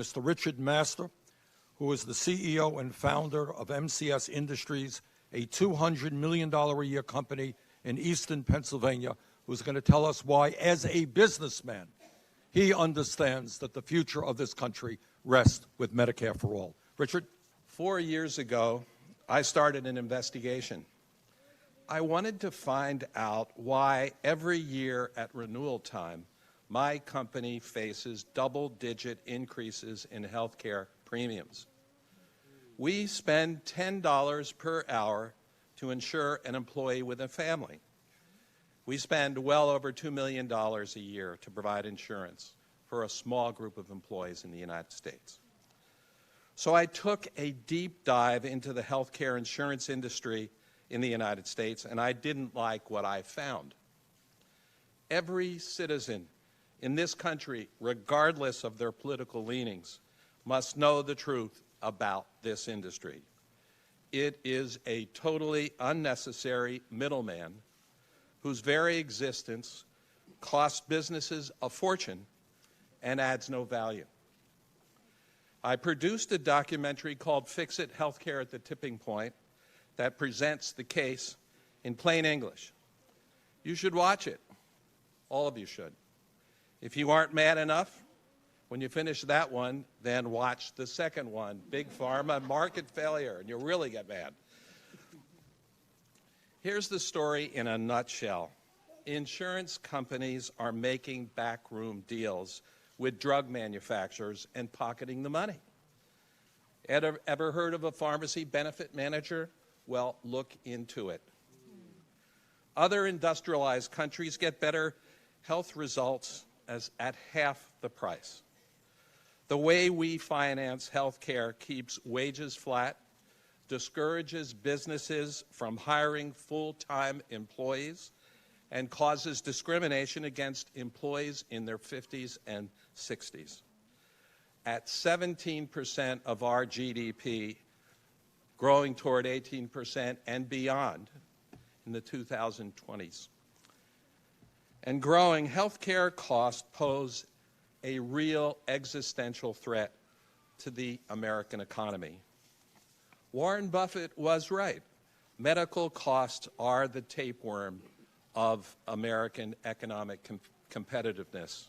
Mr. Richard Master, who is the CEO and founder of MCS Industries, a $200 million a year company in eastern Pennsylvania, who's going to tell us why, as a businessman, he understands that the future of this country rests with Medicare for all. Richard? 4 years ago, I started an investigation. I wanted to find out why every year at renewal time, my company faces double-digit increases in health care premiums. We spend $10 per hour to insure an employee with a family. We spend well over $2 million a year to provide insurance for a small group of employees in the United States. So I took a deep dive into the healthcare insurance industry in the United States, and I didn't like what I found. Every citizen in this country, regardless of their political leanings, must know the truth about this industry. It is a totally unnecessary middleman whose very existence costs businesses a fortune and adds no value. I produced a documentary called Fix It, Healthcare at the Tipping Point that presents the case in plain English. You should watch it. All of you should. If you aren't mad enough, when you finish that one, then watch the second one, Big Pharma Market Failure, and you'll really get mad. Here's the story in a nutshell. Insurance companies are making backroom deals with drug manufacturers and pocketing the money. Ever heard of a pharmacy benefit manager? Well, look into it. Other industrialized countries get better health results at half the price. The way we finance health care keeps wages flat, discourages businesses from hiring full-time employees, and causes discrimination against employees in their 50s and 60s. At 17% of our GDP, growing toward 18% and beyond in the 2020s. And growing, healthcare costs pose a real existential threat to the American economy. Warren Buffett was right. Medical costs are the tapeworm of American economic competitiveness.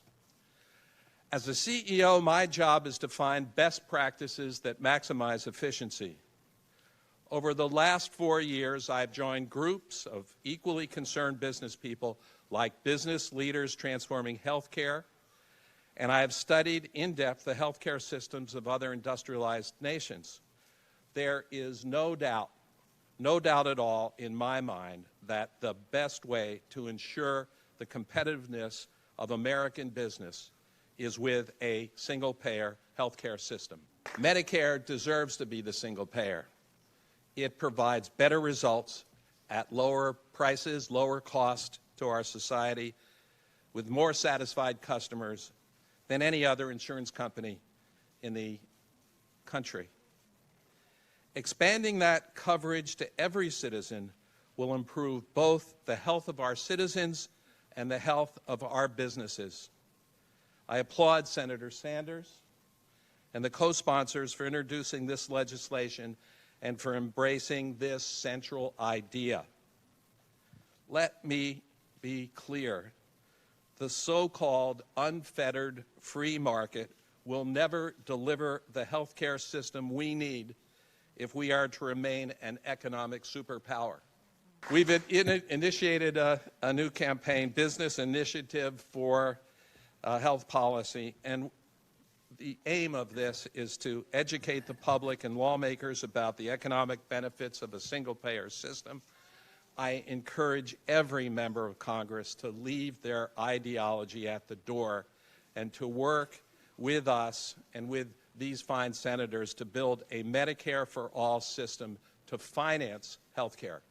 As a CEO, my job is to find best practices that maximize efficiency. Over the last 4 years, I've joined groups of equally concerned business people like Business Leaders Transforming Healthcare, and I have studied in depth the healthcare systems of other industrialized nations. There is no doubt at all in my mind that the best way to ensure the competitiveness of American business is with a single-payer healthcare system. Medicare deserves to be the single payer. It provides better results at lower prices, lower cost to our society, with more satisfied customers than any other insurance company in the country. Expanding that coverage to every citizen will improve both the health of our citizens and the health of our businesses. I applaud Senator Sanders and the co-sponsors for introducing this legislation and for embracing this central idea. Let me be clear. The so-called unfettered free market will never deliver the healthcare system we need if we are to remain an economic superpower. We've initiated a new campaign, Business Initiative for Health Policy, and the aim of this is to educate the public and lawmakers about the economic benefits of a single-payer system. I encourage every member of Congress to leave their ideology at the door and to work with us and with these fine senators to build a Medicare for all system to finance health care.